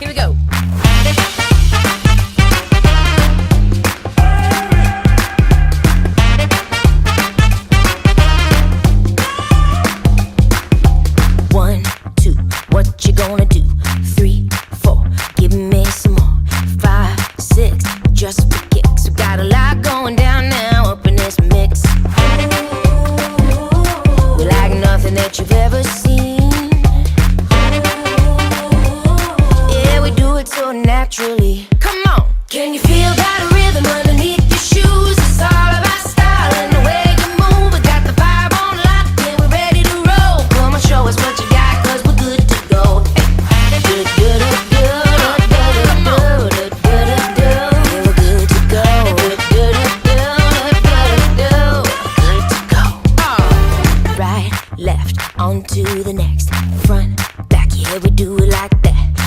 Here we go. One, two, what you gonna do? 3, 4, give me some more. 5, 6, just for kicks. We got a lot going down now up in this mix. We like nothing that you've ever seen. Yeah, we do it so naturally.